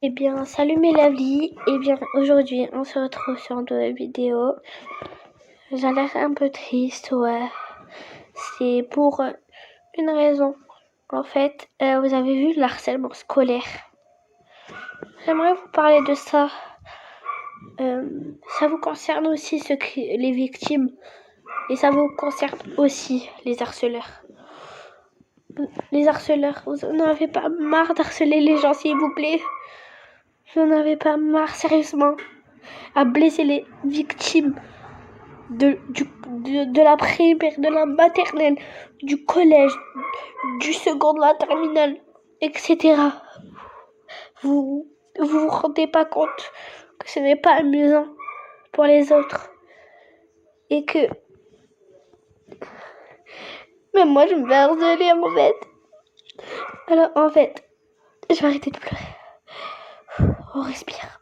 Eh bien, salut mes lovely. Eh bien, aujourd'hui, on se retrouve sur une nouvelle vidéo. J'ai l'air un peu triste, ouais. C'est pour une raison. En fait, vous avez vu le harcèlement scolaire. J'aimerais vous parler de ça. Ça vous concerne aussi les victimes. Et ça vous concerne aussi les harceleurs. Les harceleurs, vous n'en avez pas marre d'harceler les gens, s'il vous plaît? Vous n'en avez pas marre, sérieusement, à blesser les victimes de la primaire, de la maternelle, du collège, du second de la terminale, etc. Vous vous rendez pas compte que ce n'est pas amusant pour les autres et que même moi je me fais harceler en fait. Alors en fait, je vais arrêter de pleurer. On respire.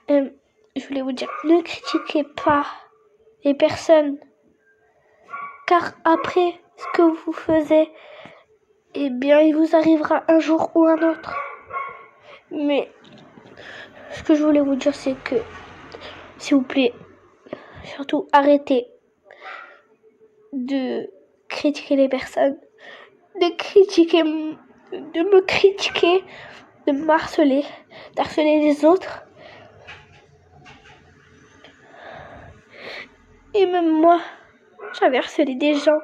Je voulais vous dire, ne critiquez pas les personnes, car après ce que vous faisiez, eh bien, il vous arrivera un jour ou un autre. Mais ce que je voulais vous dire, c'est que, s'il vous plaît, surtout arrêtez de critiquer les personnes, de me critiquer, de m'harceler, d'harceler les autres. Et même moi, j'avais harcelé des gens.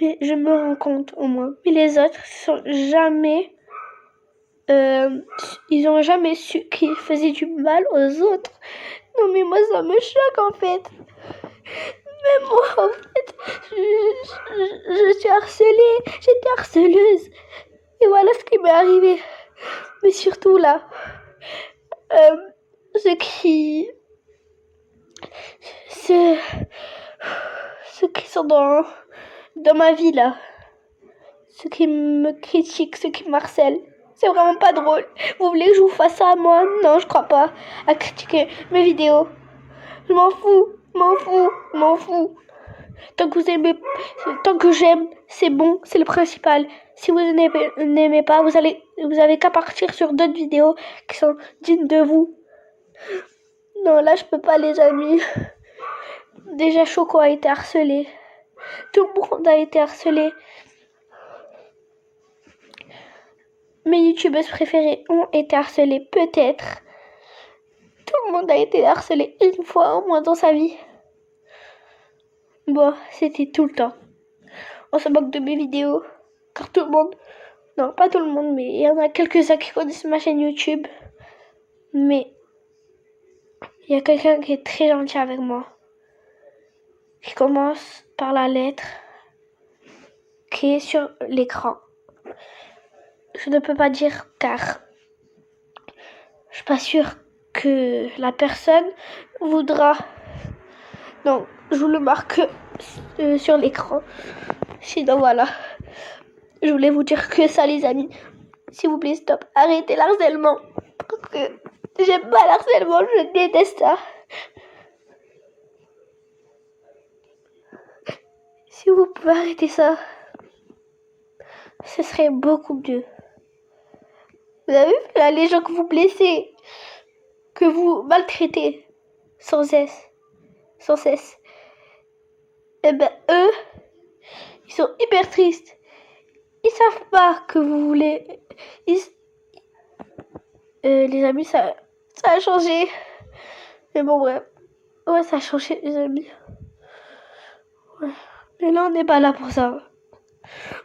Mais je me rends compte au moins. Mais les autres ils ont jamais su qu'ils faisaient du mal aux autres. Non mais moi ça me choque en fait. Mais moi en fait, je suis harcelée, j'étais harceleuse. Et voilà ce qui m'est arrivé. Mais surtout là, ceux qui sont dans ma vie là, ceux qui me critiquent, ceux qui m'harcèlent, c'est vraiment pas drôle. Vous voulez que je vous fasse ça à moi? Non, je crois pas. À critiquer mes vidéos. Je m'en fous. Tant que vous aimez, tant que j'aime, c'est bon, c'est le principal. Si vous n'aimez pas, vous avez qu'à partir sur d'autres vidéos qui sont dignes de vous. Non, là je peux pas, les amis. Déjà Choco a été harcelé. Tout le monde a été harcelé. Mes youtubeuses préférées ont été harcelées, peut-être. Tout le monde a été harcelé une fois au moins dans sa vie. Bon, c'était tout le temps. On se moque de mes vidéos, car tout le monde, non pas tout le monde, mais il y en a quelques-uns qui connaissent ma chaîne YouTube. Mais il y a quelqu'un qui est très gentil avec moi, qui commence par la lettre qui est sur l'écran. Je ne peux pas dire car je suis pas sûre que la personne voudra. Donc je vous le marque sur l'écran. Sinon voilà. Je voulais vous dire que ça, les amis. S'il vous plaît, stop. Arrêtez l'harcèlement. Parce que j'aime pas l'harcèlement, je déteste ça. Si vous pouvez arrêter ça, ce serait beaucoup mieux. Vous avez vu là, les gens que vous blessez, que vous maltraitez sans cesse. Eh ben eux, ils sont hyper tristes. Ils savent pas que vous voulez. Les amis, ça a changé. Mais bon, bref. Ouais, ça a changé, les amis. Ouais. Mais là, on n'est pas là pour ça.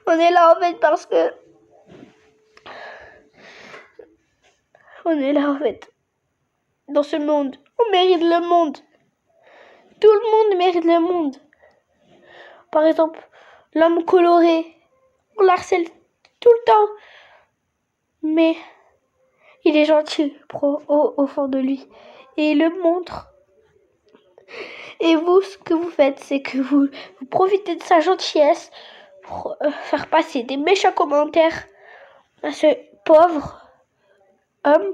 On est là, en fait, parce que... On est là, en fait. Dans ce monde. On mérite le monde. Tout le monde mérite le monde. Par exemple, l'homme coloré. On l'harcèle tout le temps. Mais il est gentil au fond de lui. Et il le montre. Et vous, ce que vous faites, c'est que vous profitez de sa gentillesse pour faire passer des méchants commentaires à ce pauvre homme.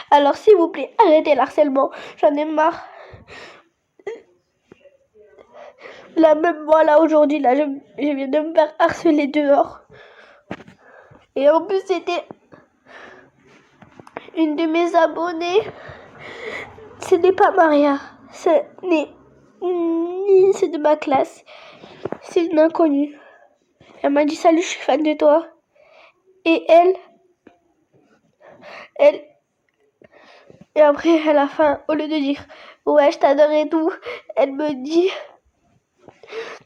Alors, s'il vous plaît, arrêtez l'harcèlement. J'en ai marre. Là, même moi, là, aujourd'hui, là, je viens de me faire harceler dehors. Et en plus, c'était une de mes abonnées, ce n'est pas Maria, c'est de ma classe, c'est une inconnue. Elle m'a dit salut, je suis fan de toi. Et et après à la fin, au lieu de dire ouais je t'adore et tout, elle me dit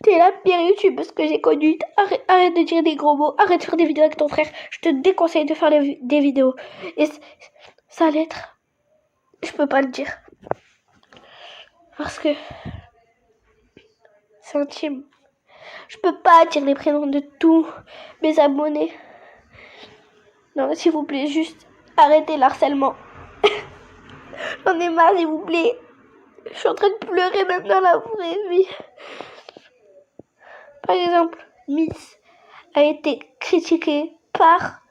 t'es la pire youtubeuse que j'ai connue, arrête de dire des gros mots, arrête de faire des vidéos avec ton frère, je te déconseille de faire des vidéos. Et sa lettre, je peux pas le dire. Parce que c'est intime. Je peux pas dire les prénoms de tous mes abonnés. Non, s'il vous plaît, juste arrêtez l'harcèlement. J'en ai marre, s'il vous plaît. Je suis en train de pleurer même dans la vraie vie. Par exemple, Miss a été critiquée par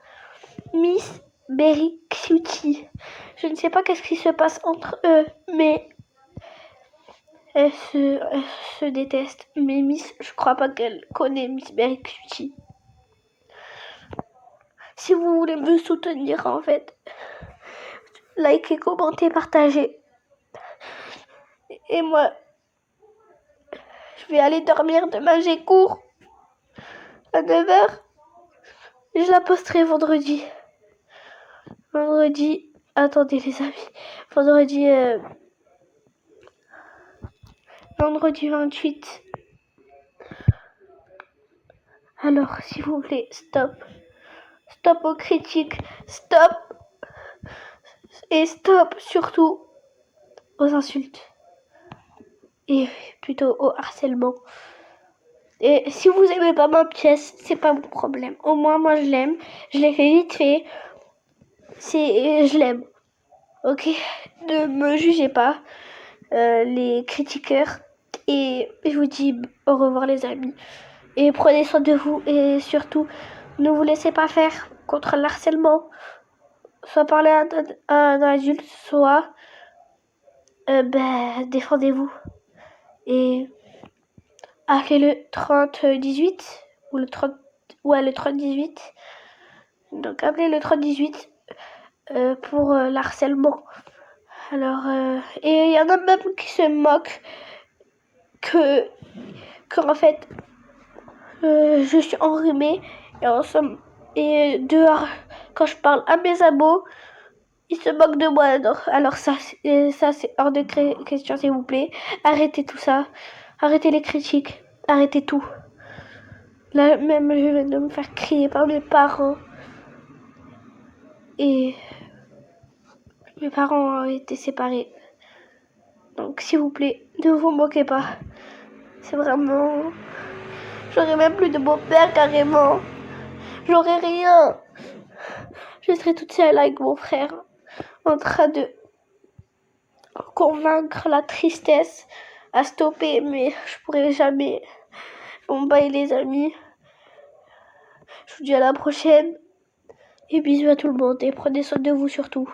Miss Berry Cutie. Je ne sais pas qu'est-ce qui se passe entre eux, mais elles se détestent. Mais Miss, je crois pas qu'elle connaît Miss Berry Cutie. Si vous voulez me soutenir, en fait, likez, commentez, partagez. Et moi, je vais aller dormir. Demain, j'ai cours à 9h. Je la posterai vendredi. Attendez les amis. Vendredi 28. Alors, s'il vous plaît, stop. Stop aux critiques. Stop. Et stop surtout aux insultes. Et plutôt au harcèlement. Et si vous aimez pas ma pièce, c'est pas mon problème. Au moins, moi, je l'aime. Je l'ai fait vite fait. Je l'aime. Ok? Ne me jugez pas, les critiqueurs. Et je vous dis au revoir, les amis. Et prenez soin de vous. Et surtout, ne vous laissez pas faire contre le harcèlement. Soit parler à un adulte, soit défendez-vous. Et appelez le 3018 ou le 3018. Donc appelez le 3018 pour l'harcèlement. Alors, et il y en a même qui se moquent que en fait, je suis enrhumée et dehors, quand je parle à mes abos, ils se moquent de moi. Alors ça c'est hors de question, s'il vous plaît. Arrêtez tout ça. Arrêtez les critiques. Arrêtez tout. Là, même, je viens de me faire crier par mes parents. Et mes parents ont été séparés. Donc, s'il vous plaît, ne vous moquez pas. C'est vraiment... J'aurais même plus de beau-père, carrément. J'aurais rien. Je serais toute seule avec mon frère, en train de convaincre la tristesse à stopper, mais je pourrais jamais. Bon, bye les amis. Je vous dis à la prochaine. Et bisous à tout le monde. Et prenez soin de vous surtout.